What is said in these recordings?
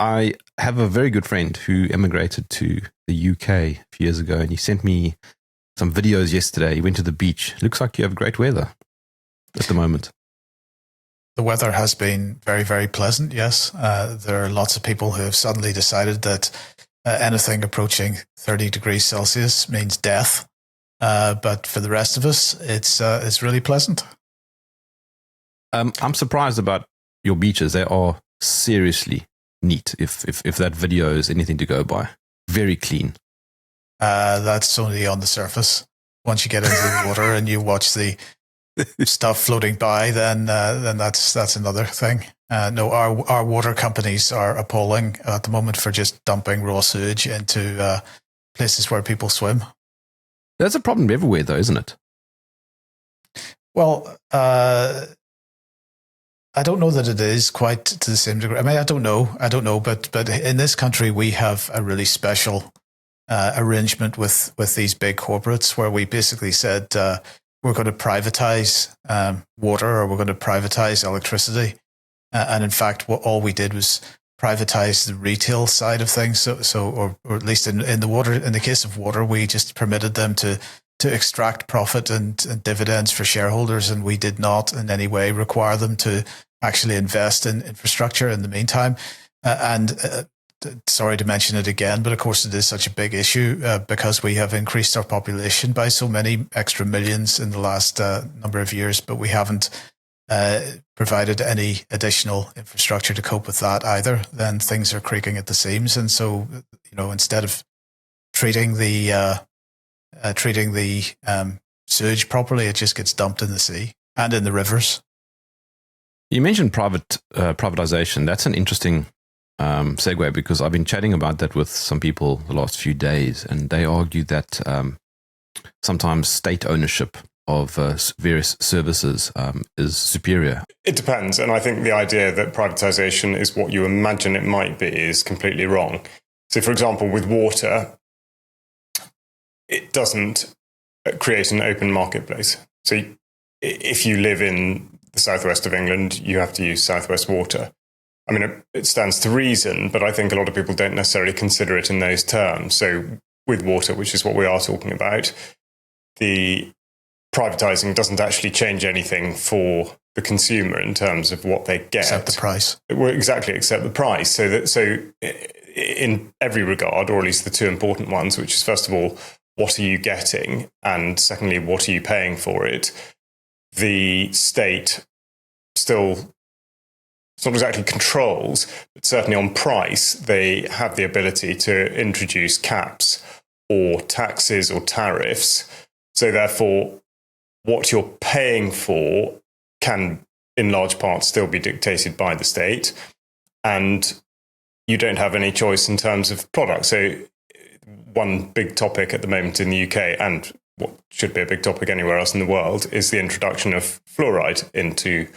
I have a very good friend who emigrated to the UK a few years ago, and he sent me some videos yesterday. He went to the beach. Looks like you have great weather at the moment. The weather has been very, very pleasant, yes. There are lots of people who have suddenly decided that anything approaching 30 degrees Celsius means death. But for the rest of us, it's really pleasant. I'm surprised about your beaches. They are seriously neat, if that video is anything to go by. Very clean. That's only on the surface. Once you get into the water and you watch the stuff floating by, then that's another thing. No, our water companies are appalling at the moment for just dumping raw sewage into places where people swim. That's a problem everywhere, though, isn't it? Well, I don't know that it is quite to the same degree. I mean, I don't know, but in this country we have a really special arrangement with these big corporates where we basically said we're going to privatize water, or we're going to privatize electricity, and in fact, all we did was privatize the retail side of things. Or at least in the case of water, we just permitted them to extract profit and dividends for shareholders, and we did not in any way require them to actually invest in infrastructure in the meantime. Sorry to mention it again, but of course it is such a big issue because we have increased our population by so many extra millions in the last number of years, but we haven't provided any additional infrastructure to cope with that either. Then things are creaking at the seams, and so instead of treating the sewage properly, it just gets dumped in the sea and in the rivers. You mentioned privatization. That's an interesting segue, because I've been chatting about that with some people the last few days, and they argue that sometimes state ownership of various services is superior. It depends, and I think the idea that privatization is what you imagine it might be is completely wrong. So, for example, with water, it doesn't create an open marketplace. So if you live in the southwest of England, you have to use Southwest Water. I mean, it stands to reason, but I think a lot of people don't necessarily consider it in those terms. So with water, which is what we are talking about, the privatizing doesn't actually change anything for the consumer in terms of what they get. Except the price. Well, exactly, except the price. So in every regard, or at least the two important ones, which is first of all, what are you getting? And secondly, what are you paying for it? The state still, it's not exactly controls, but certainly on price, they have the ability to introduce caps or taxes or tariffs. So therefore, what you're paying for can, in large part, still be dictated by the state. And you don't have any choice in terms of product. So one big topic at the moment in the UK, and what should be a big topic anywhere else in the world, is the introduction of fluoride into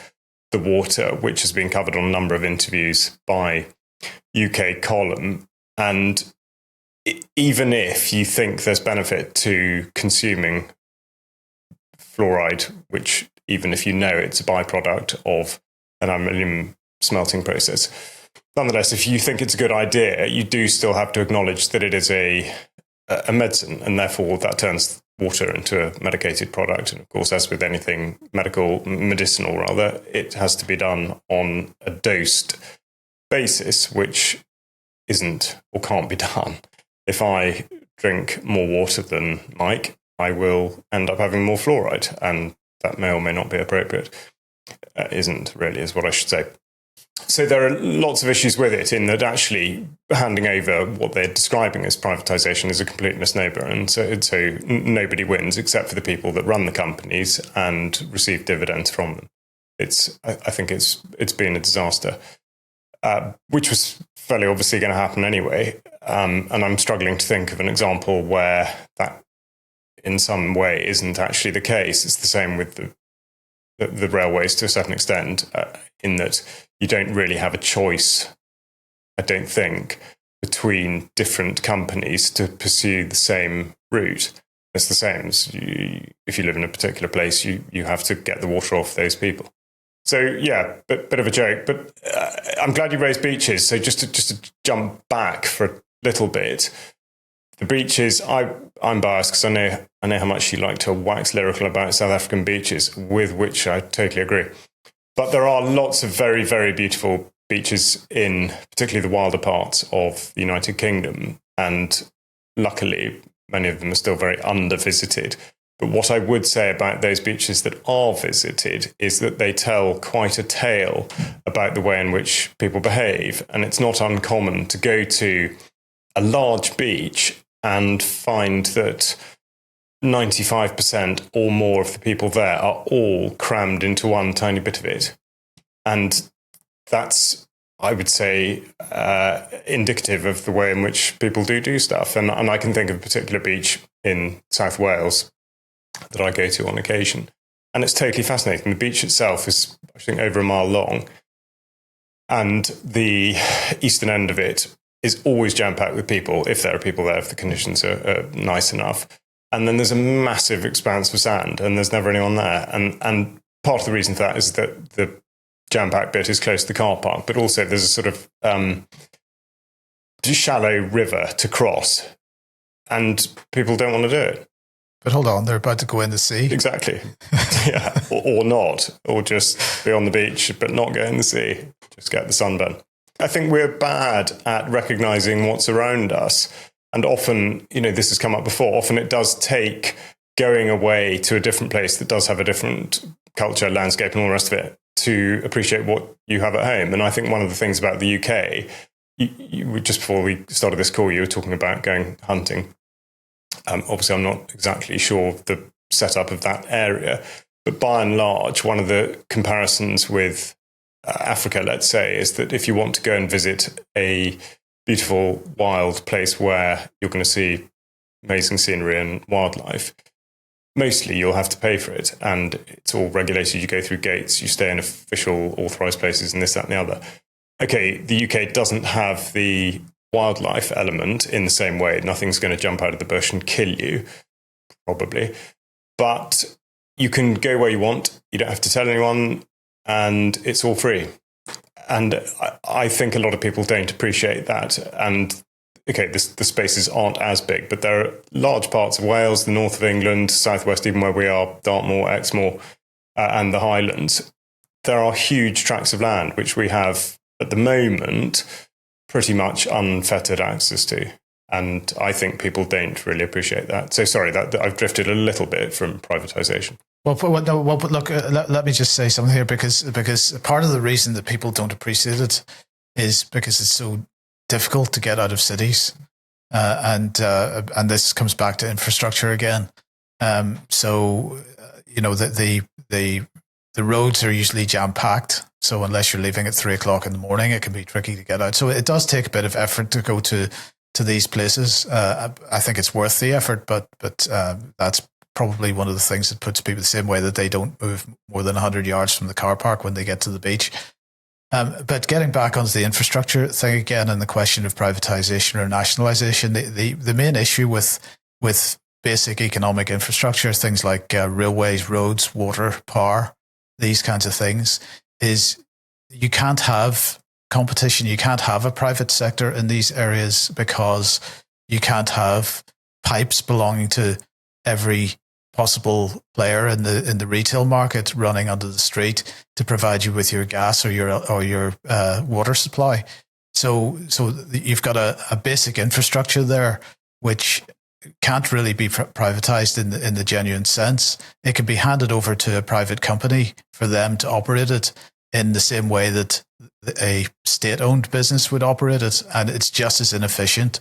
the water, which has been covered on a number of interviews by UK Column. And even if you think there's benefit to consuming fluoride, which even if you know it's a byproduct of an aluminium smelting process, nonetheless, if you think it's a good idea, you do still have to acknowledge that it is a medicine, and therefore that turns water into a medicated product. And of course, as with anything medicinal rather, it has to be done on a dosed basis, which isn't or can't be done. If I drink more water than Mike, I will end up having more fluoride, and that may or may not be appropriate. Isn't really, is what I should say. So there are lots of issues with it, in that actually handing over what they're describing as privatization is a complete misnomer. And so nobody wins except for the people that run the companies and receive dividends from them. I think it's been a disaster, which was fairly obviously going to happen anyway. And I'm struggling to think of an example where that in some way isn't actually the case. It's the same with the railways to a certain extent, in that you don't really have a choice, I don't think, between different companies to pursue the same route. It's the same as if you live in a particular place, you have to get the water off those people. So yeah, bit of a joke, but I'm glad you raised beaches. So just to jump back for a little bit, the beaches. I'm biased because I know how much you like to wax lyrical about South African beaches, with which I totally agree. But there are lots of very, very beautiful beaches in particularly the wilder parts of the United Kingdom, and luckily many of them are still very under-visited. But what I would say about those beaches that are visited is that they tell quite a tale about the way in which people behave. And it's not uncommon to go to a large beach and find that 95% or more of the people there are all crammed into one tiny bit of it. And that's, I would say, indicative of the way in which people do stuff. And I can think of a particular beach in South Wales that I go to on occasion. And it's totally fascinating. The beach itself is, I think, over a mile long. And the eastern end of it is always jam-packed with people, if there are people there, if the conditions are nice enough. And then there's a massive expanse of sand, and there's never anyone there. And part of the reason for that is that the jam-packed bit is close to the car park, but also there's a sort of shallow river to cross, and people don't want to do it. But hold on, they're about to go in the sea. Exactly. Yeah, or not, or just be on the beach, but not go in the sea, just get the sunburn. I think we're bad at recognizing what's around us. And often, this has come up before, often it does take going away to a different place that does have a different culture, landscape, and all the rest of it to appreciate what you have at home. And I think one of the things about the UK, you just before we started this call, you were talking about going hunting. Obviously, I'm not exactly sure of the setup of that area, but by and large, one of the comparisons with Africa, let's say, is that if you want to go and visit a beautiful wild place where you're going to see amazing scenery and wildlife, mostly you'll have to pay for it. And it's all regulated. You go through gates, you stay in official authorized places and this, that, and the other. Okay, the UK doesn't have the wildlife element in the same way. Nothing's going to jump out of the bush and kill you, probably. But you can go where you want. You don't have to tell anyone, and it's all free. And I think a lot of people don't appreciate that. And okay, the spaces aren't as big, but there are large parts of Wales, the north of England, southwest, even where we are, Dartmoor, Exmoor, and the Highlands. There are huge tracts of land which we have at the moment pretty much unfettered access to. And I think people don't really appreciate that. So sorry that I've drifted a little bit from privatisation. Well, look, let me just say something here, because part of the reason that people don't appreciate it is because it's so difficult to get out of cities, and this comes back to infrastructure again. The roads are usually jam packed, so unless you're leaving at 3:00 in the morning, it can be tricky to get out. So it does take a bit of effort to go to these places. I think it's worth the effort, but that's probably one of the things that puts people the same way that they don't move more than 100 yards from the car park when they get to the beach. But getting back onto the infrastructure thing again, and the question of privatization or nationalization, the main issue with basic economic infrastructure, things like railways, roads, water, power, these kinds of things, is you can't have competition. You can't have a private sector in these areas because you can't have pipes belonging to every possible player in the retail market running under the street to provide you with your gas or your water supply. So you've got a basic infrastructure there which can't really be privatized in the genuine sense. It can be handed over to a private company for them to operate it in the same way that a state-owned business would operate it, and it's just as inefficient,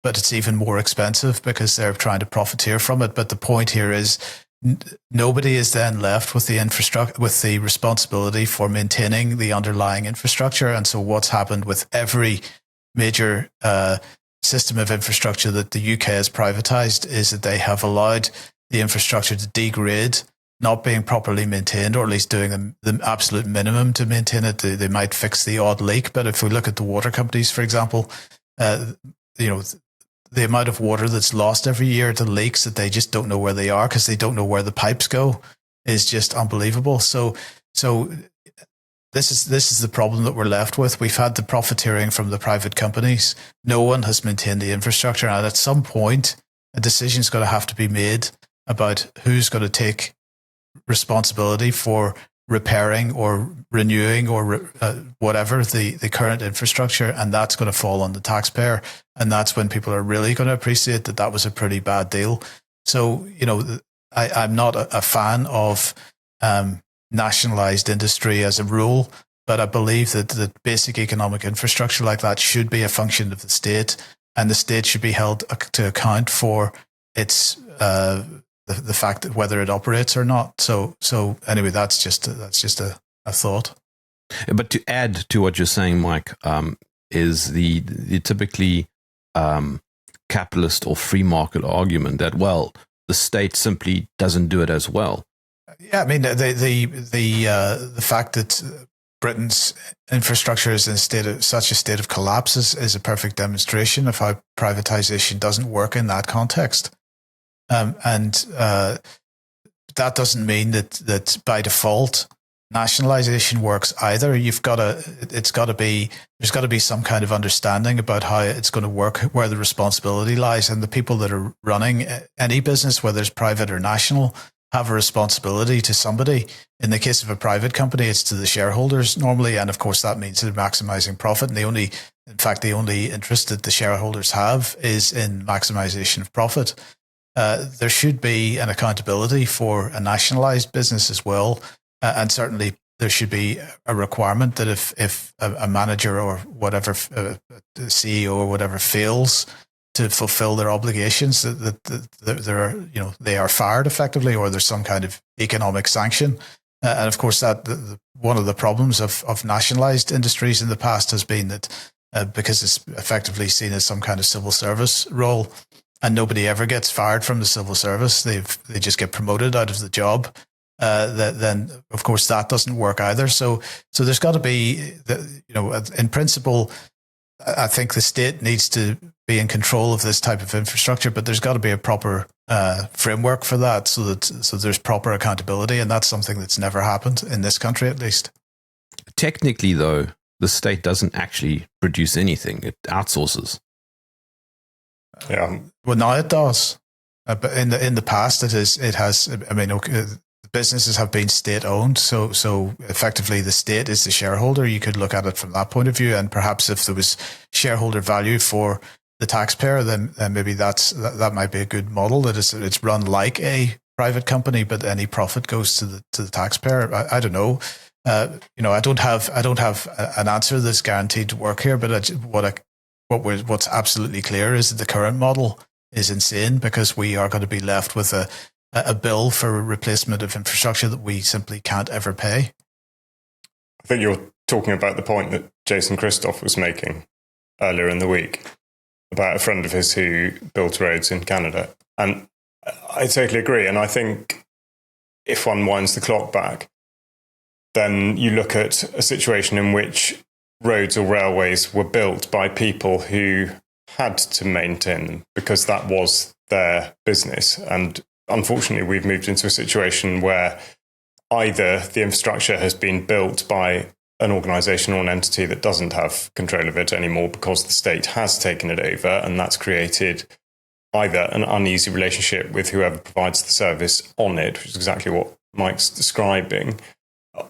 but it's even more expensive because they're trying to profiteer from it. But the point here is nobody is then left with the infrastructure, with the responsibility for maintaining the underlying infrastructure. And so what's happened with every major system of infrastructure that the UK has privatized is that they have allowed the infrastructure to degrade, not being properly maintained, or at least doing the absolute minimum to maintain it. They might fix the odd leak, but if we look at the water companies, for example, the amount of water that's lost every year to leaks that they just don't know where they are because they don't know where the pipes go is just unbelievable. So this is the problem that we're left with. We've had the profiteering from the private companies. No one has maintained the infrastructure, and at some point, a decision's going to have to be made about who's going to take responsibility for repairing or renewing or whatever the current infrastructure, and that's going to fall on the taxpayer. And that's when people are really going to appreciate that that was a pretty bad deal. So, I'm not a fan of nationalized industry as a rule, but I believe that basic economic infrastructure like that should be a function of the state, and the state should be held to account for its the fact that whether it operates or not. So anyway, that's just a thought. But to add to what you're saying, Mike, is the typically capitalist or free market argument that, well, the state simply doesn't do it as well. Yeah, I mean the fact that Britain's infrastructure is in such a state of collapse is a perfect demonstration of how privatization doesn't work in that context. And that doesn't mean that by default nationalization works either. There's got to be some kind of understanding about how it's going to work, where the responsibility lies, and the people that are running any business, whether it's private or national, have a responsibility to somebody. In the case of a private company, it's to the shareholders normally, and of course that means they're maximizing profit. And the only interest that the shareholders have is in maximization of profit. There should be an accountability for a nationalized business as well. And certainly there should be a requirement that if a manager or whatever, a CEO or whatever fails to fulfill their obligations, that they are fired effectively, or there's some kind of economic sanction. And of course, one of the problems of nationalized industries in the past has been that because it's effectively seen as some kind of civil service role, and nobody ever gets fired from the civil service, they just get promoted out of the job. Then of course that doesn't work either. So there's got to be, in principle, I think the state needs to be in control of this type of infrastructure, but there's got to be a proper framework for that, so there's proper accountability, and that's something that's never happened in this country, at least. Technically, though, the state doesn't actually produce anything; it outsources. Yeah. Well, now it does, but in the past, it has. I mean, okay, businesses have been state owned, so effectively the state is the shareholder. You could look at it from that point of view, and perhaps if there was shareholder value for the taxpayer, then maybe that might be a good model. That it's run like a private company, but any profit goes to the taxpayer. I don't know. I don't have an answer that's guaranteed to work here. But what's absolutely clear is that the current model is insane, because we are going to be left with a bill for replacement of infrastructure that we simply can't ever pay. I think you're talking about the point that Jason Christoff was making earlier in the week about a friend of his who built roads in Canada. And I totally agree. And I think if one winds the clock back, then you look at a situation in which roads or railways were built by people who had to maintain them because that was their business. And unfortunately, we've moved into a situation where either the infrastructure has been built by an organisation or an entity that doesn't have control of it anymore because the state has taken it over, and that's created either an uneasy relationship with whoever provides the service on it, which is exactly what Mike's describing,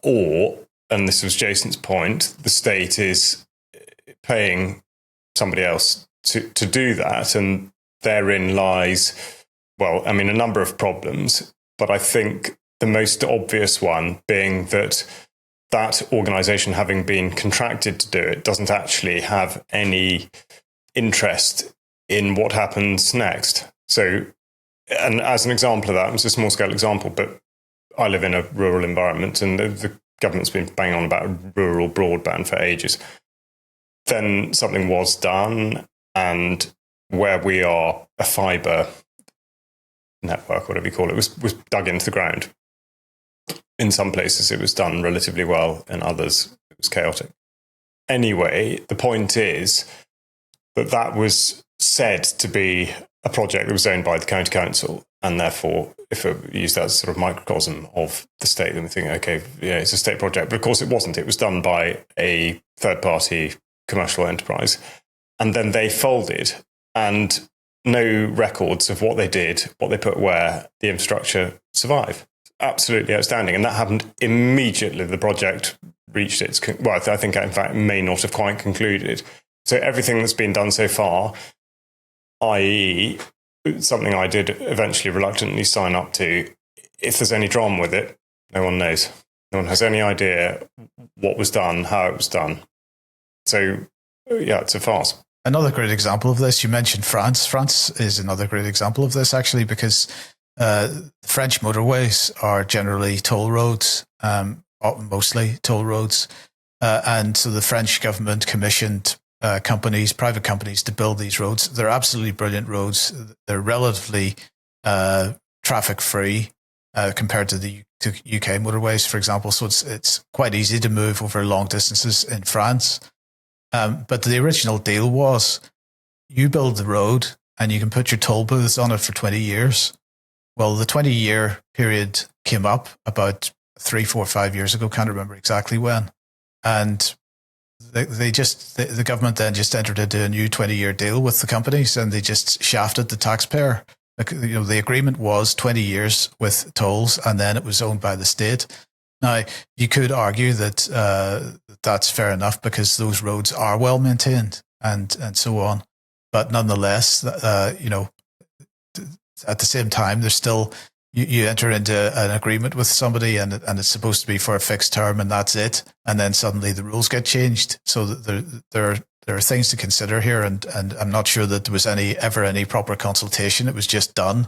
or, and this was Jason's point, the state is paying somebody else to do that, and therein lies, well, I mean, a number of problems, but I think the most obvious one being that organisation, having been contracted to do it, doesn't actually have any interest in what happens next. So, and as an example of that, it's a small scale example, but I live in a rural environment, and the government's been banging on about rural broadband for ages. Then something was done, and where we are, a fibre network, whatever you call it, was dug into the ground. In some places it was done relatively well, in others it was chaotic. Anyway, the point is that was said to be a project that was owned by the county council, and therefore, if we use that as sort of microcosm of the state, then we think, okay, yeah, it's a state project. But of course, it wasn't. It was done by a third-party commercial enterprise, and then they folded, and no records of what they did, what they put where, the infrastructure survive. Absolutely outstanding, and that happened immediately. The project reached its I think in fact may not have quite concluded. So everything that's been done so far, i.e. something I did eventually reluctantly sign up to, if there's any drama with it, no one knows. No one has any idea what was done, how it was done. So yeah, it's a farce. Another great example of this, you mentioned France. France is another great example of this, actually, because French motorways are generally toll roads, mostly toll roads. And so the French government commissioned private companies to build these roads. They're absolutely brilliant roads. They're relatively traffic-free compared to the UK motorways, for example. So it's quite easy to move over long distances in France. But the original deal was you build the road and you can put your toll booths on it for 20 years. Well, the 20-year period came up about 3, 4, 5 years ago. Can't remember exactly when. And the government then just entered into a new 20-year deal with the companies, and they just shafted the taxpayer. The agreement was 20 years with tolls, and then it was owned by the state. Now, you could argue that that's fair enough because those roads are well maintained and so on. But nonetheless, at the same time, there's still you enter into an agreement with somebody and it's supposed to be for a fixed term and that's it. And then suddenly the rules get changed. So there are things to consider here. And I'm not sure that there was ever any proper consultation. It was just done.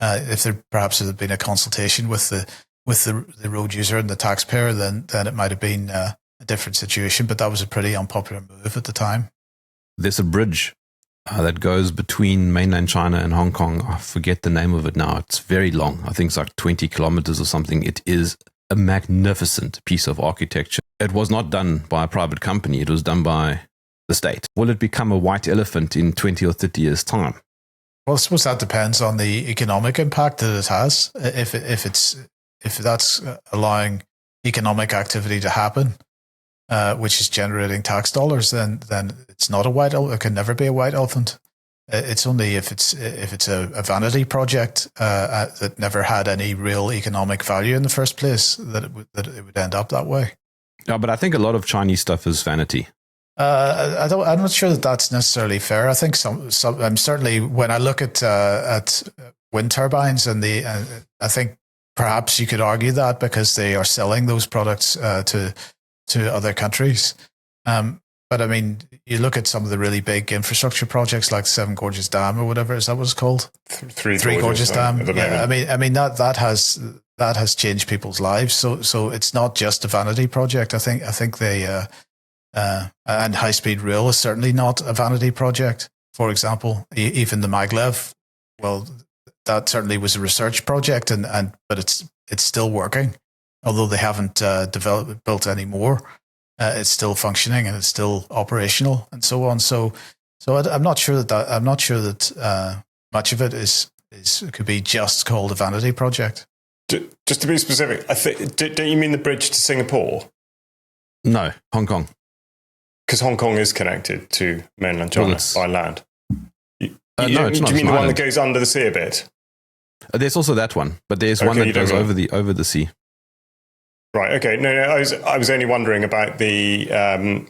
If there perhaps had been a consultation with the road user and the taxpayer, then it might have been a different situation. But that was a pretty unpopular move at the time. There's a bridge that goes between mainland China and Hong Kong. I forget the name of it now. It's very long. I think it's like 20 kilometers or something. It is a magnificent piece of architecture. It was not done by a private company. It was done by the state. Will it become a white elephant in 20 or 30 years' time? Well, I suppose that depends on the economic impact that it has. If that's allowing economic activity to happen, which is generating tax dollars, then it's not a white elephant. It can never be a white elephant. It's only if it's a vanity project that never had any real economic value in the first place that it would end up that way. Yeah, but I think a lot of Chinese stuff is vanity. I'm not sure that that's necessarily fair. I think I'm certainly when I look at wind turbines and I think perhaps you could argue that because they are selling those products to other countries. But I mean, you look at some of the really big infrastructure projects like Seven Gorges Dam or whatever, is that what it's called? Three Gorges Dam. Yeah, I mean that has changed people's lives. So it's not just a vanity project. I think they and high speed rail is certainly not a vanity project. For example, even the maglev, well, that certainly was a research project, but it's still working, although they haven't built any more. It's still functioning and it's still operational and so on. So I'm not sure that much of it could be just called a vanity project. Just to be specific, don't you mean the bridge to Singapore? No, Hong Kong. Because Hong Kong is connected to mainland China by land. No, it's not. Do you mean the one that goes under the sea a bit? There's also that one, but there's one that goes over the sea. Right. Okay. No. I was only wondering about the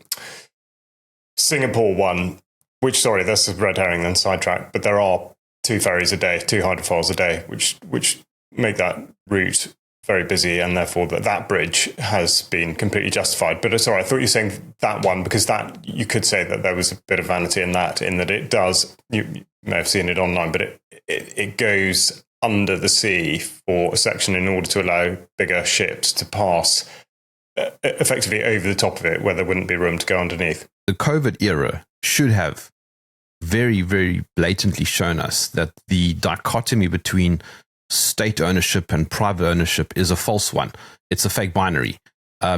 Singapore one. Which, sorry, that's a red herring. Then sidetrack. But there are 2 ferries a day, 2 hydrofoils a day, which make that route very busy, and therefore that bridge has been completely justified. But sorry, I thought you were saying that one because that you could say that there was a bit of vanity in that it does. You may have seen it online, but it goes under the sea for a section in order to allow bigger ships to pass effectively over the top of it, where there wouldn't be room to go underneath. The COVID era should have very, very blatantly shown us that the dichotomy between state ownership and private ownership is a false one. It's a fake binary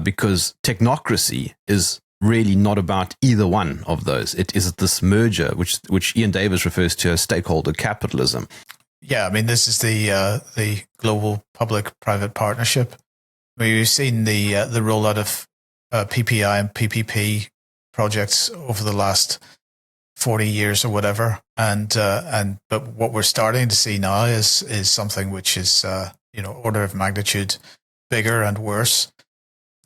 because technocracy is really not about either one of those. It is this merger, which Ian Davis refers to as stakeholder capitalism. Yeah, I mean, this is the global public-private partnership. We've seen the rollout of PPI and PPP projects over the last 40 years or whatever, but what we're starting to see now is something which is order of magnitude bigger and worse.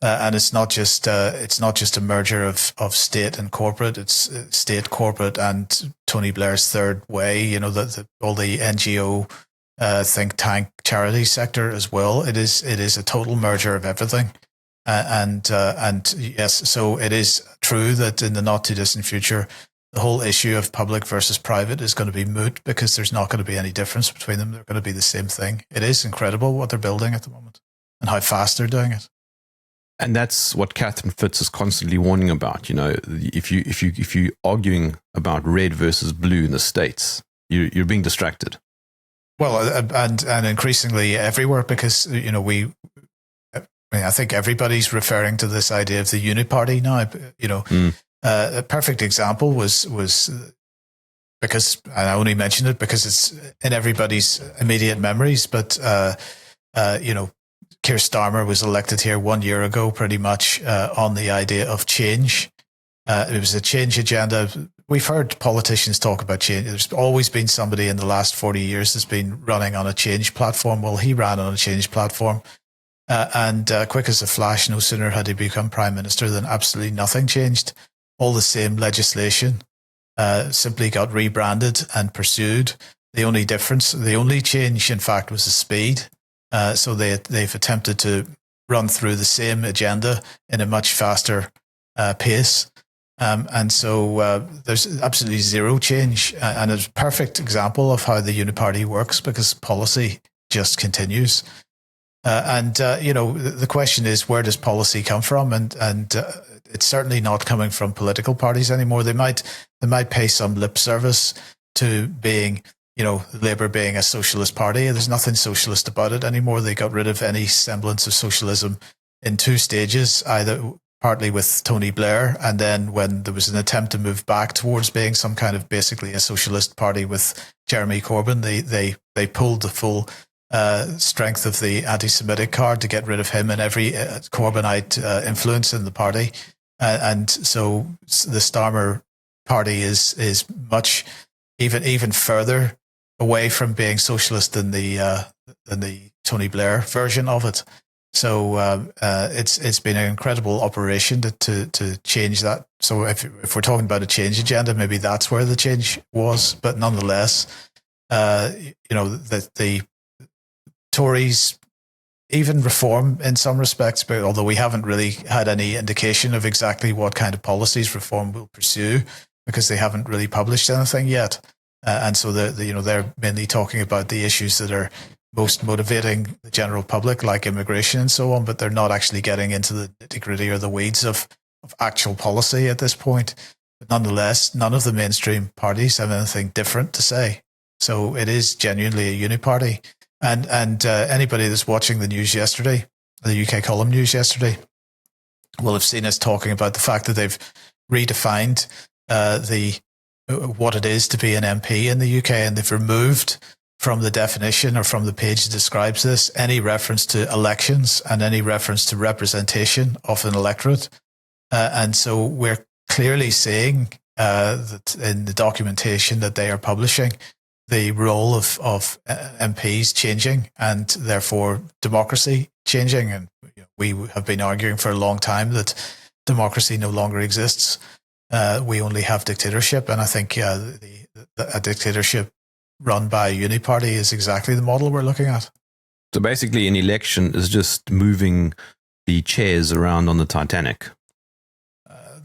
And it's not just a merger of state and corporate. It's state, corporate, and Tony Blair's third way. All the NGO, think tank, charity sector as well. It is a total merger of everything. And yes, so it is true that in the not too distant future, the whole issue of public versus private is going to be moot because there's not going to be any difference between them. They're going to be the same thing. It is incredible what they're building at the moment and how fast they're doing it. And that's what Catherine Fitz is constantly warning about. If you're arguing about red versus blue in the States, you're being distracted. Well, and increasingly everywhere, because I think everybody's referring to this idea of the uniparty now. A perfect example was because, and I only mentioned it because it's in everybody's immediate memories, but Keir Starmer was elected here 1 year ago, pretty much on the idea of change. It was a change agenda. We've heard politicians talk about change. There's always been somebody in the last 40 years that's been running on a change platform. Well, he ran on a change platform. And quick as a flash, no sooner had he become Prime Minister than absolutely nothing changed. All the same legislation simply got rebranded and pursued. The only change, in fact, was the speed. So they've attempted to run through the same agenda in a much faster pace. And so there's absolutely zero change. And it's a perfect example of how the uniparty works because policy just continues. The question is, where does policy come from? And it's certainly not coming from political parties anymore. They might pay some lip service to being, Labour being a socialist party. There's nothing socialist about it anymore. They got rid of any semblance of socialism in two stages, either partly with Tony Blair, and then when there was an attempt to move back towards being some kind of basically a socialist party with Jeremy Corbyn, they pulled the full strength of the anti-Semitic card to get rid of him and every Corbynite influence in the party, and so the Starmer party is much even further away from being socialist than the Tony Blair version of it. So it's been an incredible operation to change that. So if we're talking about a change agenda, maybe that's where the change was. But nonetheless, the Tories even reform in some respects, but although we haven't really had any indication of exactly what kind of policies reform will pursue, because they haven't really published anything yet, and so they're mainly talking about the issues that are most motivating the general public, like immigration and so on, but they're not actually getting into the nitty-gritty or the weeds of actual policy at this point. But nonetheless, none of the mainstream parties have anything different to say. So it is genuinely a uniparty. And anybody that's watching the news yesterday, the UK column news yesterday, will have seen us talking about the fact that they've redefined what it is to be an MP in the UK, and they've removed from the definition or from the page that describes this any reference to elections and any reference to representation of an electorate. And so we're clearly seeing that in the documentation that they are publishing, the role of MPs changing and therefore democracy changing. And we have been arguing for a long time that democracy no longer exists. We only have dictatorship. And I think a dictatorship run by a uniparty is exactly the model we're looking at. So basically an election is just moving the chairs around on the Titanic.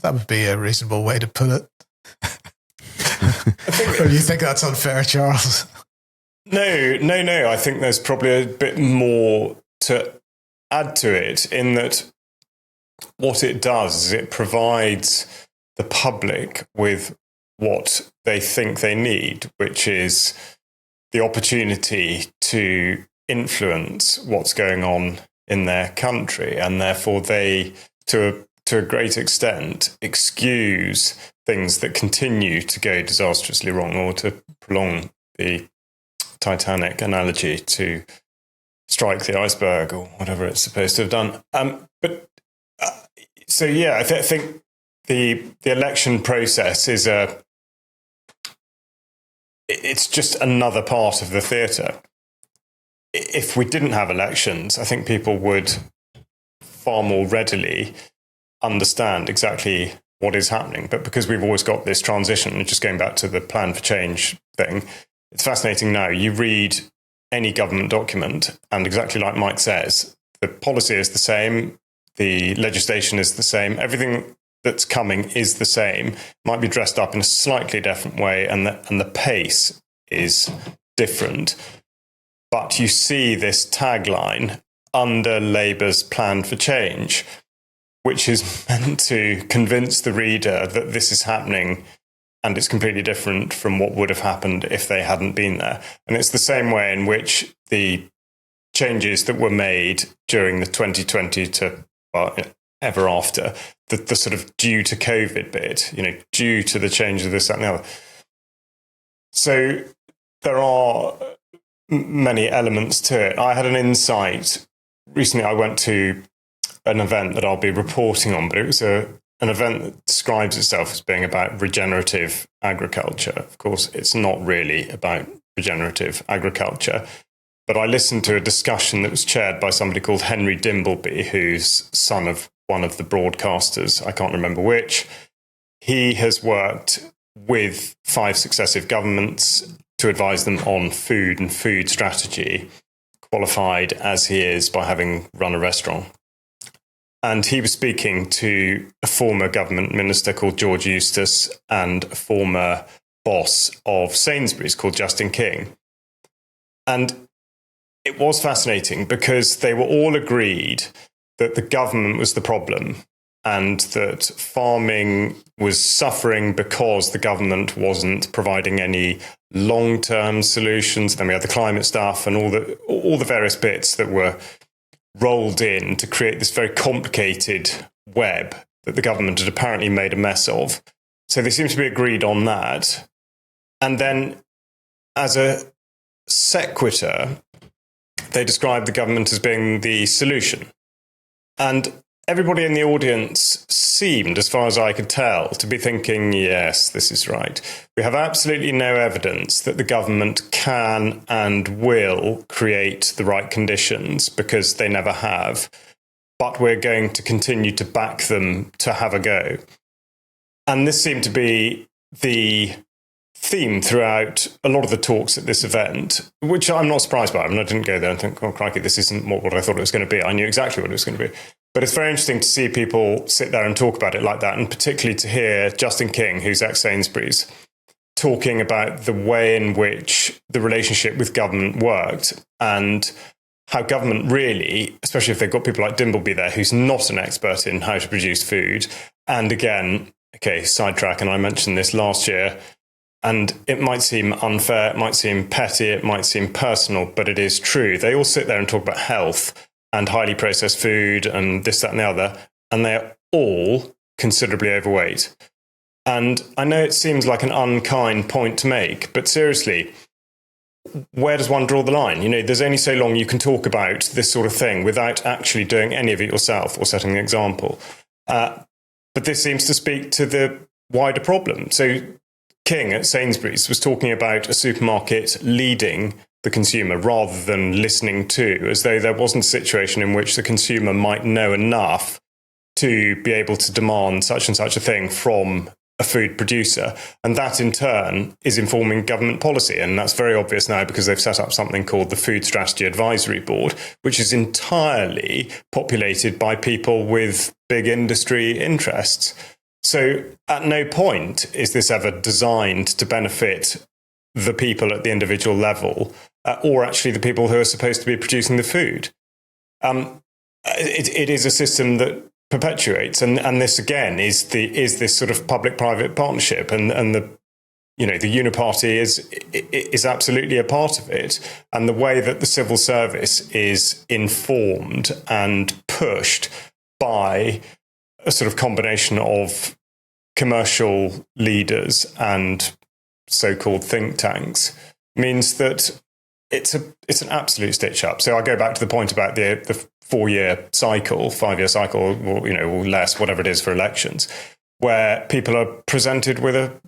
That would be a reasonable way to put it. Or do you think that's unfair, Charles? No. I think there's probably a bit more to add to it, in that what it does is it provides the public with what they think they need, which is the opportunity to influence what's going on in their country, and therefore they, to to a great extent, excuse things that continue to go disastrously wrong, or to prolong the Titanic analogy, to strike the iceberg or whatever it's supposed to have done. I think the election process is it's just another part of the theatre. If we didn't have elections, I think people would far more readily understand exactly what is happening. But because we've always got this transition, just going back to the plan for change thing, it's fascinating now. You read any government document, and exactly like Mike says, the policy is the same, the legislation is the same, everything that's coming is the same, might be dressed up in a slightly different way, and the pace is different. But you see this tagline under Labour's plan for change, which is meant to convince the reader that this is happening and it's completely different from what would have happened if they hadn't been there. And it's the same way in which the changes that were made during the 2020 to ever after, the sort of due to COVID bit, due to the change of this, that, and the other. So there are many elements to it. I had an insight recently. I went to an event that I'll be reporting on, but it was an event that describes itself as being about regenerative agriculture. Of course, it's not really about regenerative agriculture, but I listened to a discussion that was chaired by somebody called Henry Dimbleby, who's son of one of the broadcasters, I can't remember which. He has worked with 5 successive governments to advise them on food and food strategy, qualified as he is by having run a restaurant. And he was speaking to a former government minister called George Eustace and a former boss of Sainsbury's called Justin King. And it was fascinating because they were all agreed that the government was the problem and that farming was suffering because the government wasn't providing any long-term solutions. Then we had the climate stuff and all the various bits that were rolled in to create this very complicated web that the government had apparently made a mess of. So they seem to be agreed on that. And then as a sequitur, they described the government as being the solution. And everybody in the audience seemed, as far as I could tell, to be thinking, yes, this is right. We have absolutely no evidence that the government can and will create the right conditions because they never have, but we're going to continue to back them to have a go. And this seemed to be the theme throughout a lot of the talks at this event, which I'm not surprised by. I mean, I didn't go there and think, oh, crikey, this isn't what I thought it was going to be. I knew exactly what it was going to be. But it's very interesting to see people sit there and talk about it like that, and particularly to hear Justin King, who's ex-Sainsbury's, talking about the way in which the relationship with government worked and how government really, especially if they've got people like Dimbleby there, who's not an expert in how to produce food. And again, okay, sidetrack, and I mentioned this last year, and it might seem unfair, it might seem petty, it might seem personal, but it is true. They all sit there and talk about health and highly processed food and this, that, and the other, and they're all considerably overweight. And I know it seems like an unkind point to make, but seriously, where does one draw the line? There's only so long you can talk about this sort of thing without actually doing any of it yourself or setting an example. But this seems to speak to the wider problem. So King at Sainsbury's was talking about a supermarket leading the consumer rather than listening to, as though there wasn't a situation in which the consumer might know enough to be able to demand such and such a thing from a food producer. And that in turn is informing government policy. And that's very obvious now because they've set up something called the Food Strategy Advisory Board, which is entirely populated by people with big industry interests. So at no point is this ever designed to benefit the people at the individual level, or actually the people who are supposed to be producing the food. It is a system that perpetuates, and this again is this sort of public-private partnership, and the Uniparty is absolutely a part of it, and the way that the civil service is informed and pushed by a sort of combination of commercial leaders and so-called think tanks means that it's an absolute stitch up. So I go back to the point about the 4-year cycle, 5-year cycle, or less, whatever it is for elections, where people are presented with a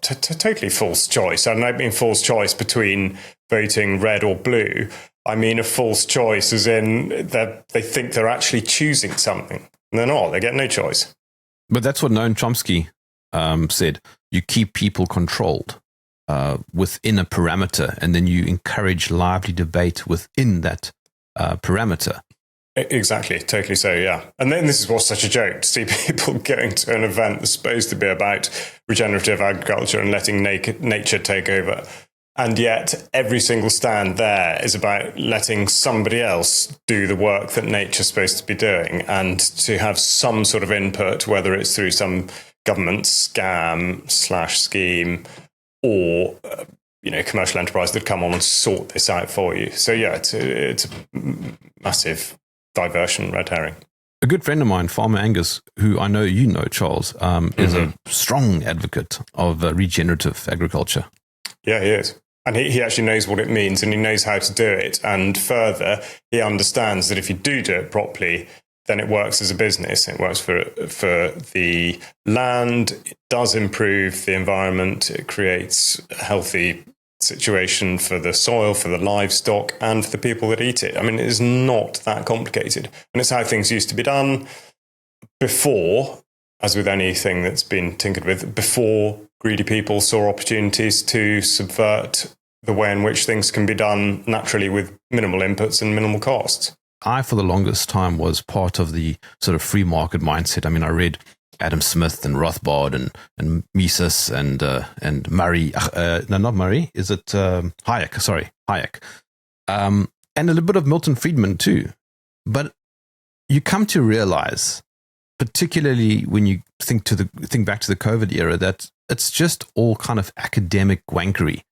totally false choice. I don't mean false choice between voting red or blue. I mean a false choice as in they think they're actually choosing something. And they're not. They get no choice. But that's what Noam Chomsky said. You keep people controlled within a parameter, and then you encourage lively debate within that parameter. Exactly, totally so, yeah. And then this is what's such a joke, to see people going to an event that's supposed to be about regenerative agriculture and letting nature take over. And yet every single stand there is about letting somebody else do the work that nature's supposed to be doing, and to have some sort of input, whether it's through some government scam/scheme or commercial enterprise that come on and sort this out for you. So yeah, it's a massive diversion, red herring. A good friend of mine, Farmer Angus, who I know you know, Charles, is a strong advocate of regenerative agriculture. Yeah, he is. And he actually knows what it means, and he knows how to do it. And further, he understands that if you do it properly, then it works as a business. It works for the land. It does improve the environment. It creates a healthy situation for the soil, for the livestock, and for the people that eat it. I mean, it is not that complicated. And it's how things used to be done before, as with anything that's been tinkered with, before greedy people saw opportunities to subvert the way in which things can be done naturally with minimal inputs and minimal costs. I, for the longest time, was part of the sort of free market mindset. I mean, I read Adam Smith and Rothbard and Mises and Murray. No, not Murray. Is it Hayek? Sorry, Hayek. And a little bit of Milton Friedman too. But you come to realize, particularly when you think back to the COVID era, that it's just all kind of academic wankery.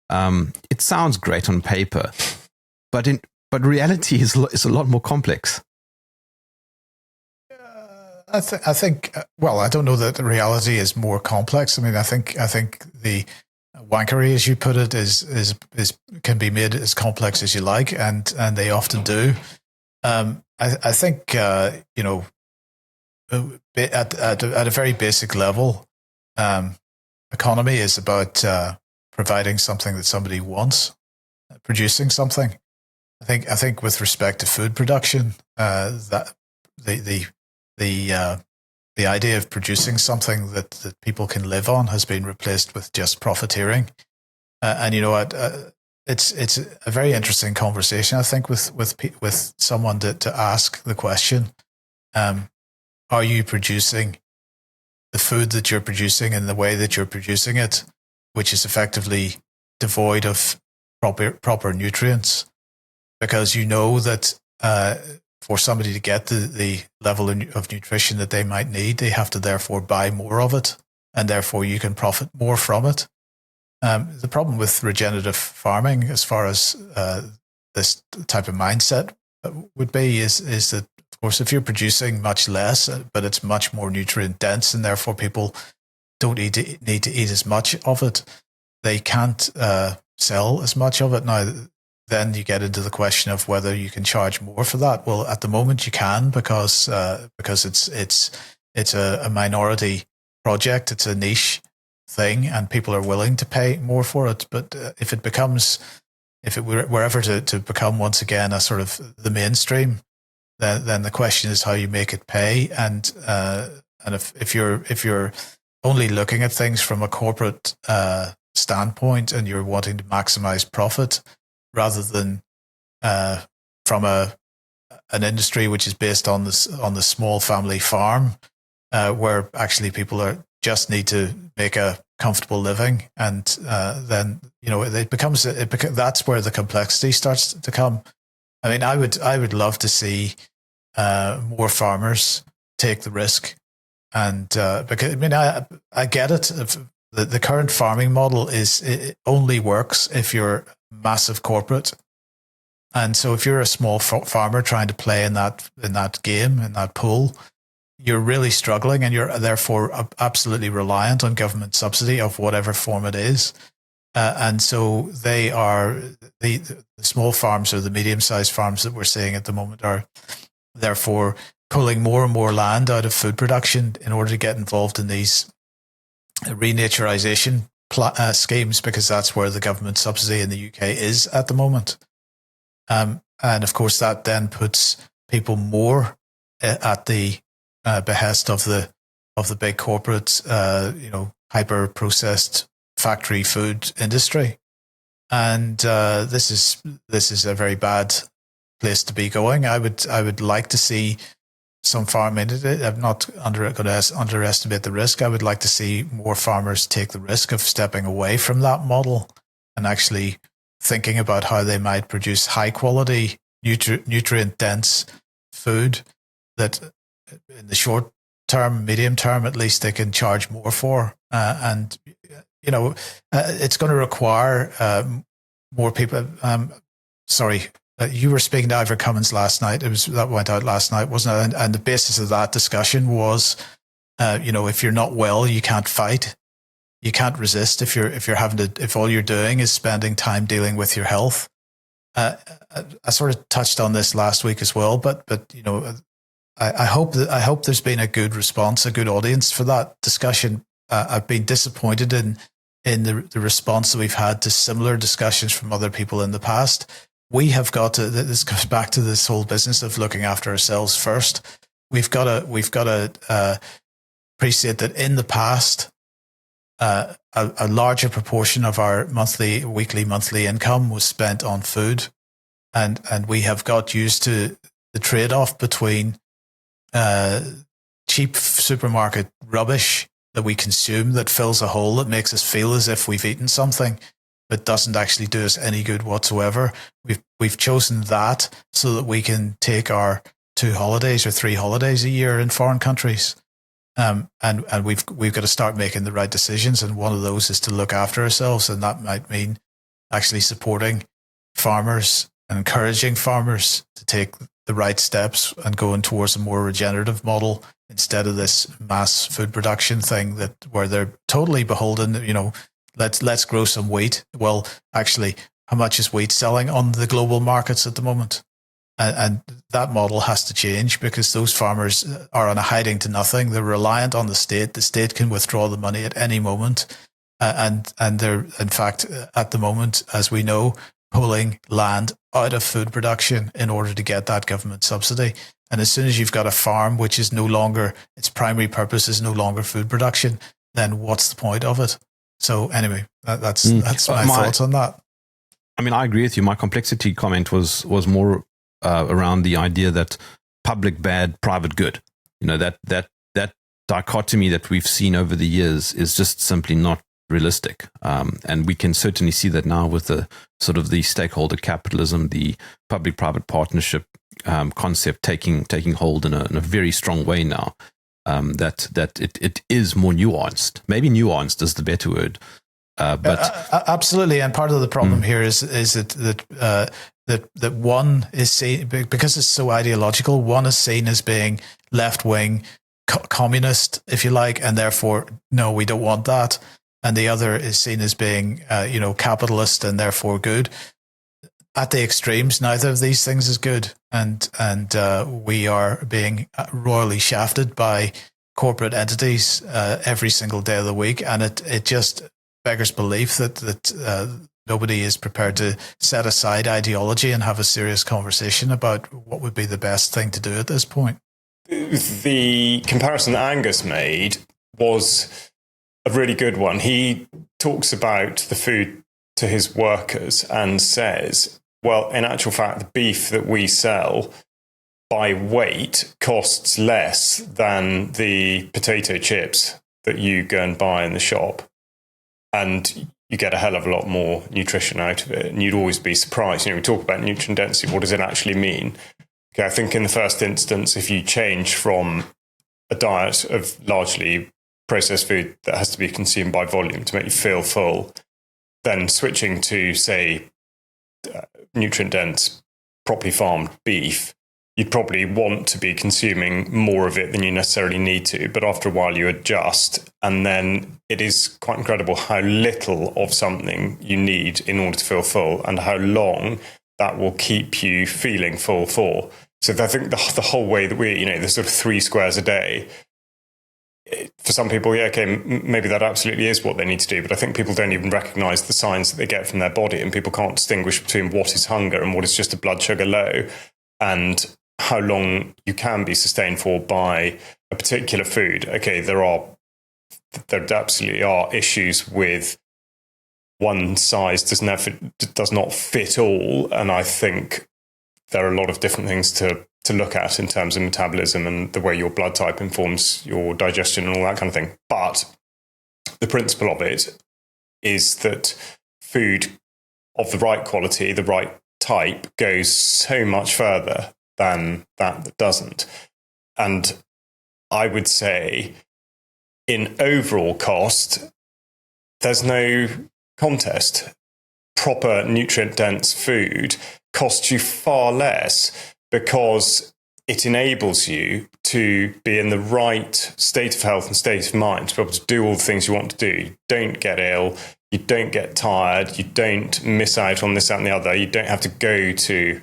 It sounds great on paper, but reality is a lot more complex. I think. Well, I don't know that the reality is more complex. I mean, I think the wankery, as you put it, is can be made as complex as you like, and they often do. I think at a very basic level, economy is about providing something that somebody wants, producing something. I think with respect to food production, that the idea of producing something that people can live on has been replaced with just profiteering. And you know what? It's a very interesting conversation, I think, with someone to ask the question: are you producing the food that you're producing in the way that you're producing it, which is effectively devoid of proper nutrients? Because you know that for somebody to get the level of nutrition that they might need, they have to therefore buy more of it, and therefore you can profit more from it. The problem with regenerative farming, as far as this type of mindset would be, is that, of course, if you're producing much less, but it's much more nutrient dense, and therefore people don't need to eat as much of it, they can't sell as much of it. Now, then you get into the question of whether you can charge more for that. Well, at the moment you can, because it's a minority project, it's a niche thing, and people are willing to pay more for it. But if it were ever to become once again a sort of the mainstream, then the question is how you make it pay. And if you're only looking at things from a corporate standpoint, and you're wanting to maximize profit, rather than from an industry which is based on the small family farm, where actually people just need to make a comfortable living, and then it becomes that's where the complexity starts to come. I mean, I would love to see more farmers take the risk, and because I mean I get it. The current farming model it only works if you're massive corporate, And so if you're a small farmer trying to play in that game, in that pool, you're really struggling, and you're therefore absolutely reliant on government subsidy of whatever form it is. And so they are the small farms or the medium-sized farms that we're seeing at the moment are therefore pulling more and more land out of food production in order to get involved in these renaturization schemes, because that's where the government subsidy in the UK is at the moment. And of course, that then puts people more at the behest of the big corporates, hyper processed factory food industry, and this is a very bad place to be going. I would like to see some farming. I'm not going to underestimate the risk. I would like to see more farmers take the risk of stepping away from that model and actually thinking about how they might produce high quality, nutrient dense food that in the short term, medium term, at least they can charge more for. And it's going to require more people. You were speaking to Ivor Cummins last night. That went out last night, wasn't it? And the basis of that discussion was, if you're not well, you can't fight, you can't resist. If all you're doing is spending time dealing with your health. I sort of touched on this last week as well, but I hope there's been a good response, a good audience for that discussion. I've been disappointed in the response that we've had to similar discussions from other people in the past. We have got to. This goes back to this whole business of looking after ourselves first. We've got to appreciate that in the past, a larger proportion of our weekly, monthly income was spent on food, and we have got used to the trade-off between cheap supermarket rubbish that we consume that fills a hole that makes us feel as if we've eaten something, but doesn't actually do us any good whatsoever. We've chosen that so that we can take our 2 holidays or 3 holidays a year in foreign countries. And we've got to start making the right decisions. And one of those is to look after ourselves. And that might mean actually supporting farmers and encouraging farmers to take the right steps and going towards a more regenerative model instead of this mass food production thing where they're totally beholden, let's grow some wheat. Well, actually, how much is wheat selling on the global markets at the moment? And that model has to change because those farmers are on a hiding to nothing. They're reliant on the state. The state can withdraw the money at any moment. And they're, in fact, at the moment, as we know, pulling land out of food production in order to get that government subsidy. And as soon as you've got a farm which is no longer, its primary purpose is no longer food production, then what's the point of it? So anyway, that's my thoughts on that. I mean, I agree with you. My complexity comment was more around the idea that public bad, private good. That dichotomy that we've seen over the years is just simply not realistic. And we can certainly see that now with the sort of the stakeholder capitalism, the public-private partnership concept taking hold in a very strong way now. That it is more nuanced. Maybe nuanced is the better word. But absolutely, and part of the problem here is that one is seen, because it's so ideological. One is seen as being left wing, communist, if you like, and therefore no, we don't want that. And the other is seen as being capitalist and therefore good. At the extremes, neither of these things is good, and we are being royally shafted by corporate entities every single day of the week, and it just beggars belief that nobody is prepared to set aside ideology and have a serious conversation about what would be the best thing to do at this point. The comparison that Angus made was a really good one. He talks about the food to his workers and says, well, in actual fact, the beef that we sell by weight costs less than the potato chips that you go and buy in the shop. And you get a hell of a lot more nutrition out of it. And you'd always be surprised. We talk about nutrient density. What does it actually mean? Okay, I think in the first instance, if you change from a diet of largely processed food that has to be consumed by volume to make you feel full, then switching to, say, nutrient-dense properly farmed beef, you'd probably want to be consuming more of it than you necessarily need to. But after a while, you adjust. And then it is quite incredible how little of something you need in order to feel full and how long that will keep you feeling full for. So I think the whole way that we, the sort of 3 squares a day, for some people, maybe that absolutely is what they need to do. But I think people don't even recognize the signs that they get from their body, and people can't distinguish between what is hunger and what is just a blood sugar low, and how long you can be sustained for by a particular food. Okay, there absolutely are issues with one size does not fit all, and I think there are a lot of different things to look at in terms of metabolism and the way your blood type informs your digestion and all that kind of thing. But the principle of it is that food of the right quality, the right type, goes so much further than that doesn't. And I would say in overall cost, there's no contest. Proper nutrient-dense food costs you far less because it enables you to be in the right state of health and state of mind to be able to do all the things you want to do. You don't get ill, you don't get tired, you don't miss out on this, that, and the other. You don't have to go to,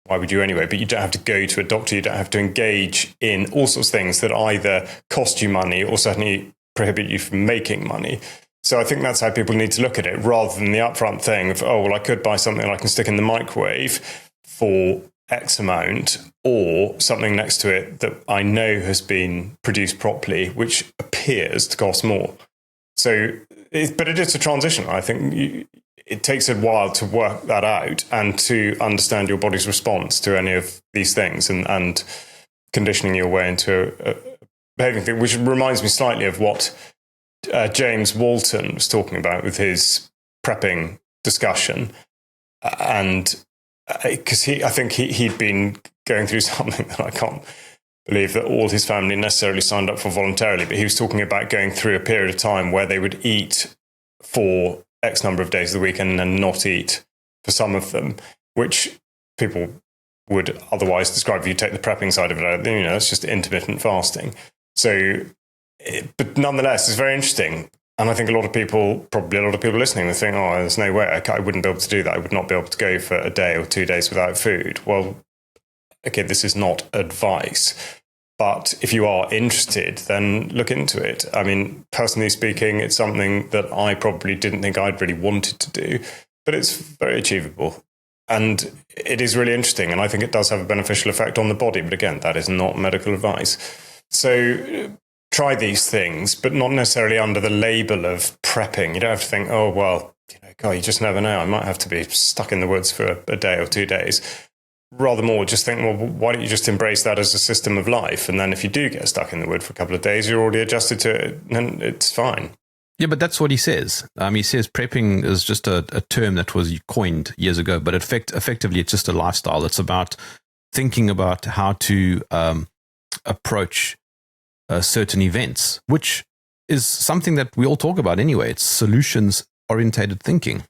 why would you anyway, but you don't have to go to a doctor, you don't have to engage in all sorts of things that either cost you money or certainly prohibit you from making money. So I think that's how people need to look at it, rather than the upfront thing of, I could buy something I can stick in the microwave for X amount, or something next to it that I know has been produced properly, which appears to cost more. So, but it is a transition. I think it takes a while to work that out and to understand your body's response to any of these things, and conditioning your way into a behaving thing, which reminds me slightly of what James Walton was talking about with his prepping discussion. And because I think he'd been going through something that I can't believe that all his family necessarily signed up for voluntarily, but he was talking about going through a period of time where they would eat for X number of days of the week and then not eat for some of them, which people would otherwise describe, if you take the prepping side of it out, it's just intermittent fasting. So, but nonetheless, it's very interesting. And I think a lot of people listening will think, there's no way I wouldn't be able to do that. I would not be able to go for a day or 2 days without food. Well, okay, this is not advice. But if you are interested, then look into it. I mean, personally speaking, it's something that I probably didn't think I'd really wanted to do, but it's very achievable. And it is really interesting. And I think it does have a beneficial effect on the body. But again, that is not medical advice. So try these things, but not necessarily under the label of prepping. You don't have to think, you just never know. I might have to be stuck in the woods for a day or 2 days. Rather more, just think, why don't you just embrace that as a system of life? And then if you do get stuck in the wood for a couple of days, you're already adjusted to it, and it's fine. Yeah, but that's what he says. He says prepping is just a term that was coined years ago, but effectively it's just a lifestyle. It's about thinking about how to approach certain events, which is something that we all talk about anyway. It's solutions-orientated thinking.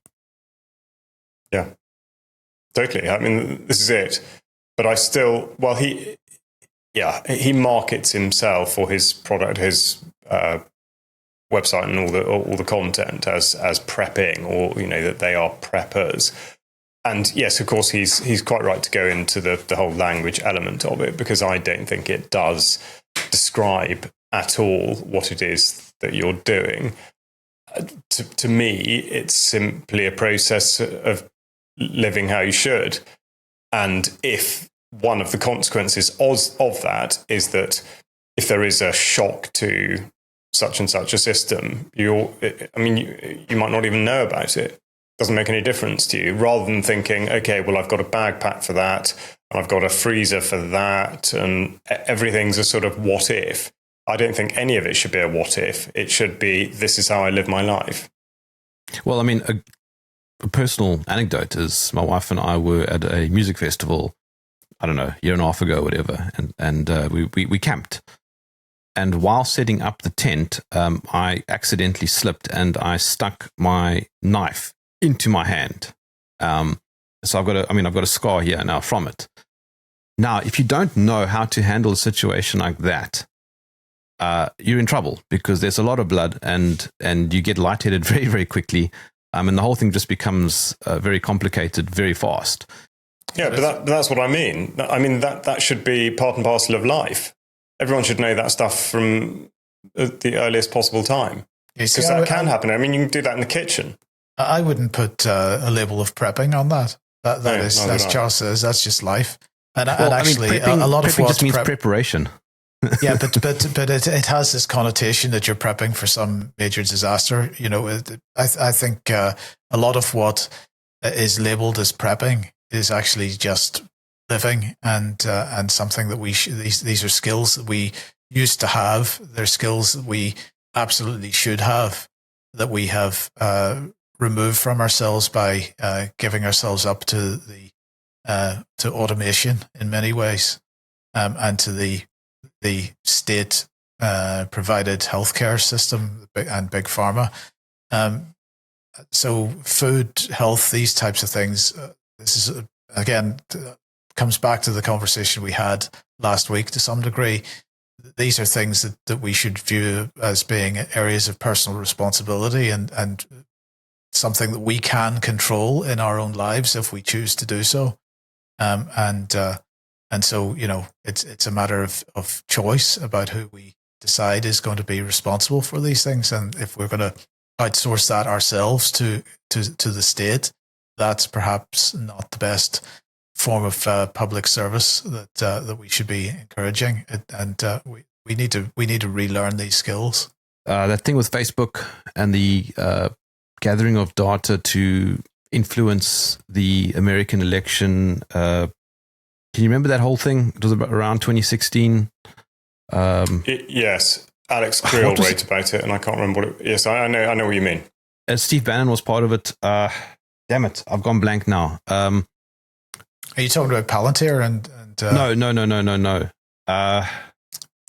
Yeah, totally. I mean, this is it. But I still, he markets himself or his product, his website and all the content as prepping, or that they are preppers. And yes, of course, he's quite right to go into the whole language element of it, because I don't think it does describe at all what it is that you're doing. To me, it's simply a process of living how you should. And if one of the consequences of that is that if there is a shock to such and such a system, you might not even know about it. Doesn't make any difference to you, rather than thinking, okay, well, I've got a bag pack for that, and I've got a freezer for that, and everything's a sort of what if. I don't think any of it should be a what if. It should be, this is how I live my life. Well, I mean, a personal anecdote is my wife and I were at a music festival, I don't know, a year and a half ago, whatever, and we camped. And while setting up the tent, I accidentally slipped and I stuck my knife into my hand. So I've got a scar here now from it. Now, if you don't know how to handle a situation like that, you're in trouble because there's a lot of blood and you get lightheaded very, very quickly. And the whole thing just becomes very complicated very fast. Yeah, but that's what I mean. I mean, that should be part and parcel of life. Everyone should know that stuff from the earliest possible time. Because that can happen. I mean, you can do that in the kitchen. I wouldn't put a label of prepping on that. That's Charles says, that's just life. And actually, prepping, a lot of what just means preparation. Yeah, but it has this connotation that you're prepping for some major disaster. You know, I think a lot of what is labeled as prepping is actually just living and something that these are skills that we used to have. They're skills that we absolutely should have, that we have removed from ourselves by giving ourselves up to to automation in many ways, and to the state provided healthcare system and big pharma. So food, health, these types of things. This is again comes back to the conversation we had last week to some degree. These are things that we should view as being areas of personal responsibility and something that we can control in our own lives if we choose to do so. And so, you know, it's a matter of choice about who we decide is going to be responsible for these things. And if we're going to outsource that ourselves to the state, that's perhaps not the best form of public service that we should be encouraging. And we need to relearn these skills. That thing with Facebook and the gathering of data to influence the American election. Can you remember that whole thing? It was around 2016. Yes, Alex Creel wrote about it, and I can't remember what it. Yes, I know what you mean. Steve Bannon was part of it. Damn it, I've gone blank now. Are you talking about Palantir and No.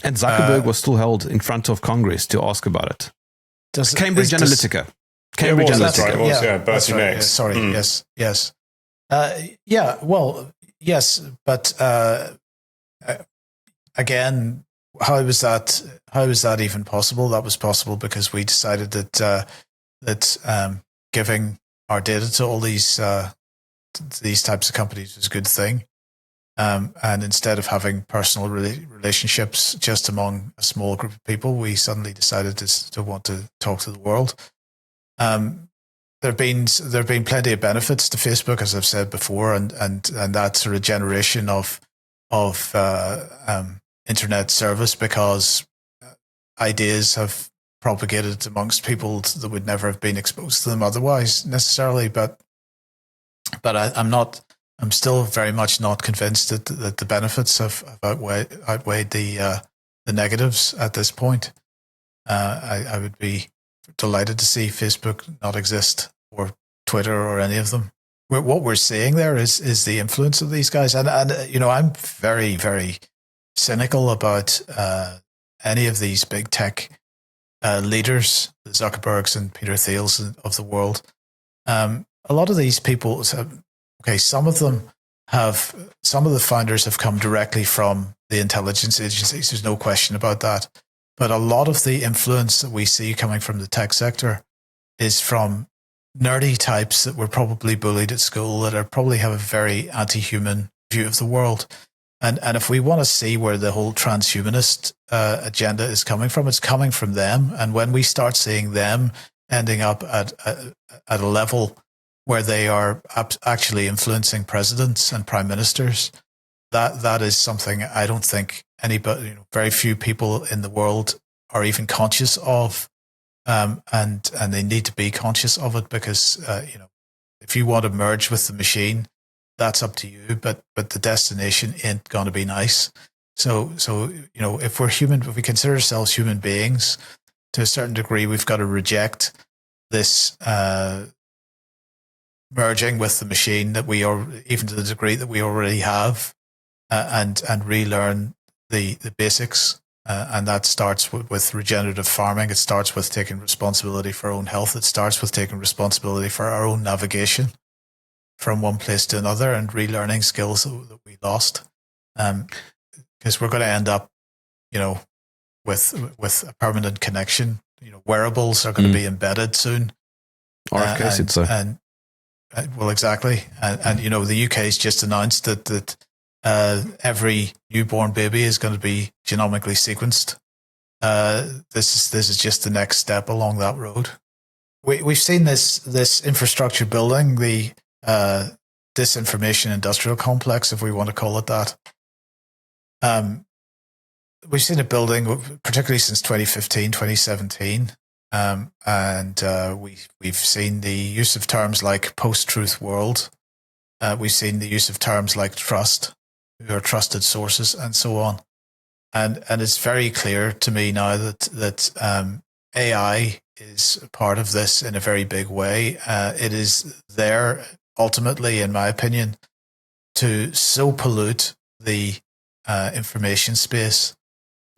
And Zuckerberg was still held in front of Congress to ask about it. Cambridge Analytica. Cambridge Analytica. Right, yeah, Bertie Nicks. Yeah, sorry, yes. Well, yes, but again, how was that even possible? That was possible because we decided that giving our data to all these types of companies was a good thing. And instead of having personal relationships just among a small group of people, we suddenly decided to want to talk to the world. There have been plenty of benefits to Facebook, as I've said before, and that sort of generation of internet service, because ideas have propagated amongst people that would never have been exposed to them otherwise necessarily. But I'm still very much not convinced that the benefits have outweighed the negatives at this point. I would be delighted to see Facebook not exist, or Twitter, or any of them. What we're seeing there is the influence of these guys, and you know, I'm very, very cynical about any of these big tech leaders, the Zuckerbergs and Peter Thiels of the world. A lot of these people, some of the founders have come directly from the intelligence agencies. There's no question about that. But a lot of the influence that we see coming from the tech sector is from nerdy types that were probably bullied at school, that probably have a very anti-human view of the world. And if we want to see where the whole transhumanist agenda is coming from, it's coming from them. And when we start seeing them ending up at a level where they are actually influencing presidents and prime ministers, that is something I don't think anybody, very few people in the world are even conscious of, and they need to be conscious of it, because if you want to merge with the machine, that's up to you, but the destination ain't going to be nice. So if we're human, if we consider ourselves human beings, to a certain degree, we've got to reject this merging with the machine that we are, even to the degree that we already have, and relearn the basics. And that starts with regenerative farming. It starts with taking responsibility for our own health. It starts with taking responsibility for our own navigation. from one place to another and relearning skills that we lost. Because we're going to end up, with a permanent connection. Wearables are going to be embedded soon. RFK said so. Well, exactly. And the UK has just announced that every newborn baby is going to be genomically sequenced. This is just the next step along that road. We've seen this infrastructure building, the disinformation industrial complex, if we want to call it that. We've seen it building, particularly since 2015, 2017. And we've seen the use of terms like post-truth world. We've seen the use of terms like trust, who are trusted sources, and so on. And it's very clear to me now that AI is part of this in a very big way. It is there, ultimately, in my opinion, to so pollute the information space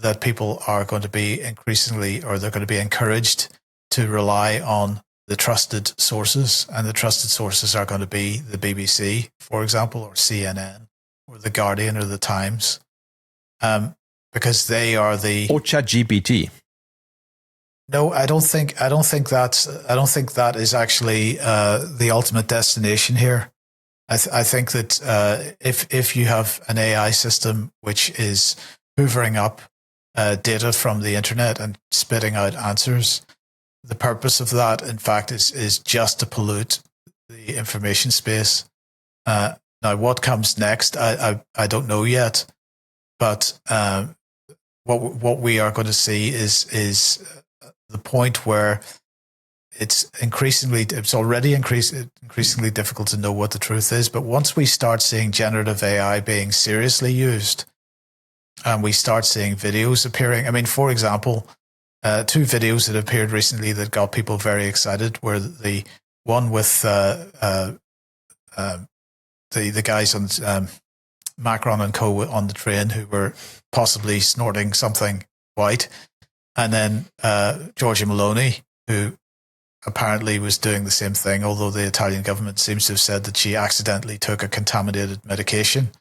that people are going to be increasingly, or they're going to be encouraged to rely on the trusted sources. And the trusted sources are going to be the BBC, for example, or CNN, or The Guardian, or The Times, because they are the... Or ChatGPT. No, I don't think that is actually the ultimate destination here. I think that if you have an AI system which is hoovering up data from the internet and spitting out answers, the purpose of that, in fact, is just to pollute the information space. Now, what comes next, I don't know yet, but what we are going to see is the point where it's already increasingly difficult to know what the truth is. But once we start seeing generative AI being seriously used, and we start seeing videos appearing, I mean, for example, two videos that appeared recently that got people very excited were the one with the guys on Macron and co on the train who were possibly snorting something white, and then Giorgia Meloni, who apparently was doing the same thing, although the Italian government seems to have said that she accidentally took a contaminated medication.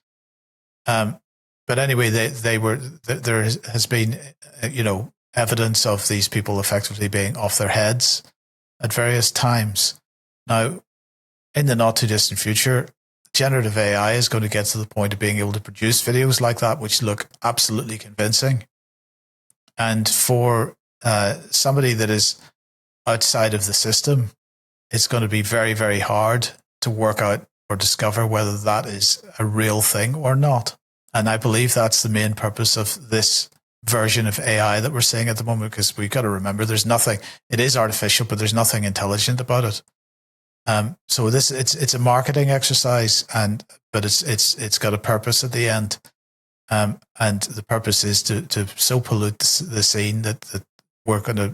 But anyway, there has been, evidence of these people effectively being off their heads at various times. Now, in the not too distant future, generative AI is going to get to the point of being able to produce videos like that, which look absolutely convincing. And for somebody that is outside of the system, it's going to be very, very hard to work out or discover whether that is a real thing or not. And I believe that's the main purpose of this version of AI that we're seeing at the moment, because we've got to remember it is artificial, but there's nothing intelligent about it. So it's a marketing exercise, but it's got a purpose at the end. And the purpose is to so pollute the scene that we're going to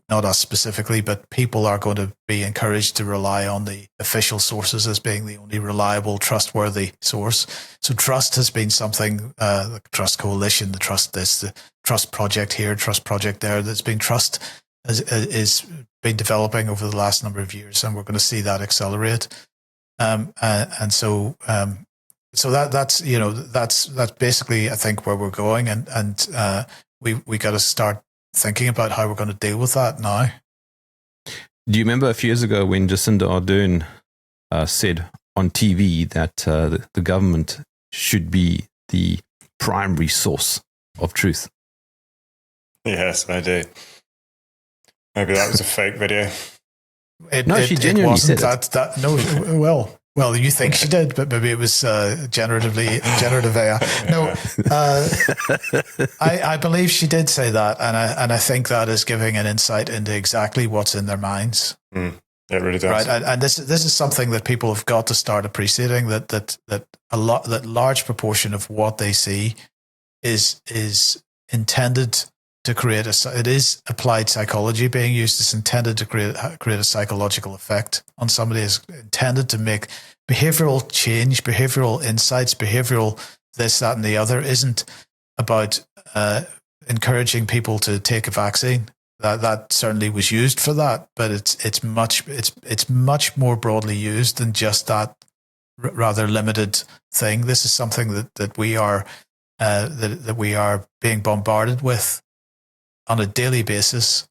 not us specifically, but people are going to be encouraged to rely on the official sources as being the only reliable, trustworthy source. So trust has been something, the Trust Coalition, the Trust this, the Trust Project here, Trust Project there, that's been trust is been developing over the last number of years, and we're going to see that accelerate. So that's basically, I think, where we're going, and we got to start thinking about how we're going to deal with that now. Do you remember a few years ago when Jacinda Ardern said on TV that the government should be the primary source of truth? Yes, I do. Maybe that was a fake video. She genuinely said it. Well, you think she did, but maybe it was generative AI. No, I believe she did say that, and I think that is giving an insight into exactly what's in their minds. It really does, right? And this is something that people have got to start appreciating, that large proportion of what they see is intended to create it is applied psychology being used. It's intended to create a psychological effect on somebody. It's intended to make behavioral change, behavioral insights, behavioral this, that, and the other. Isn't about encouraging people to take a vaccine. that certainly was used for that, but it's much more broadly used than just that rather limited thing. This is something that we are that we are being bombarded with on a daily basis,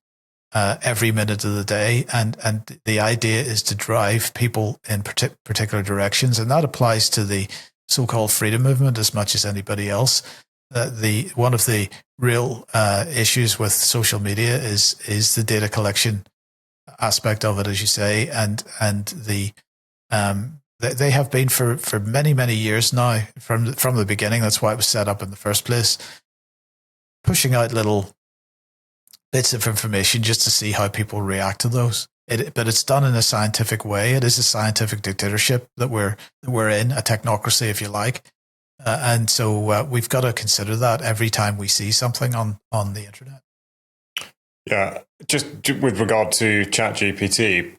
every minute of the day, and the idea is to drive people in particular directions, and that applies to the so-called freedom movement as much as anybody else. One of the real issues with social media is the data collection aspect of it, as you say, and they have been for many years now from the beginning. That's why it was set up in the first place, pushing out little bits of information just to see how people react to those. But it's done in a scientific way. It is a scientific dictatorship that we're in, a technocracy, if you like. And so we've got to consider that every time we see something on the internet. Yeah, just with regard to ChatGPT,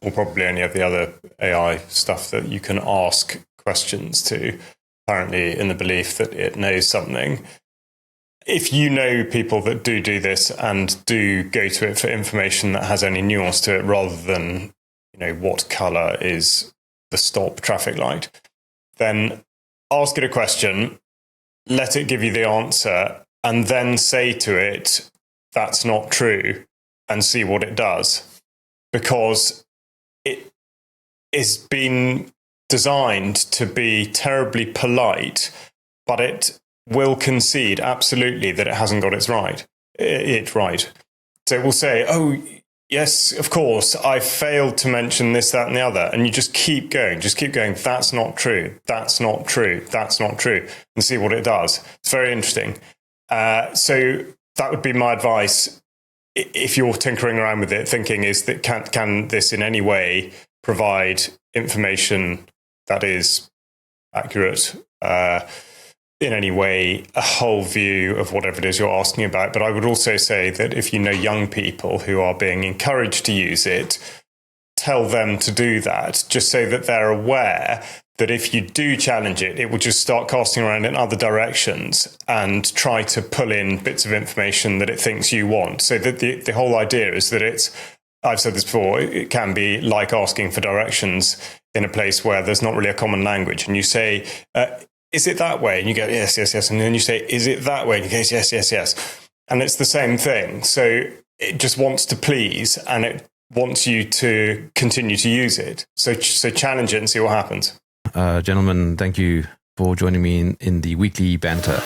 or probably any of the other AI stuff that you can ask questions to, apparently in the belief that it knows something. If you know people that do this and do go to it for information that has any nuance to it, rather than, what color is the stop traffic light, then ask it a question, let it give you the answer, and then say to it, that's not true, and see what it does. Because it is been designed to be terribly polite, but it will concede absolutely that it hasn't got it right. So it will say, oh, yes, of course, I failed to mention this, that, and the other. And you just keep going. That's not true. That's not true. That's not true. And see what it does. It's very interesting. So that would be my advice. If you're tinkering around with it, thinking is that can this in any way provide information that is accurate, in any way, a whole view of whatever it is you're asking about. But I would also say that if you know young people who are being encouraged to use it, tell them to do that, just so that they're aware that if you do challenge it, it will just start casting around in other directions and try to pull in bits of information that it thinks you want. So that the whole idea is that I've said this before, it can be like asking for directions in a place where there's not really a common language. And you say, is it that way? And you go, yes, yes, yes. And then you say, is it that way? And you go, yes, yes, yes. And it's the same thing. So it just wants to please, and it wants you to continue to use it. So challenge it and see what happens. Gentlemen, thank you for joining me in the weekly banter.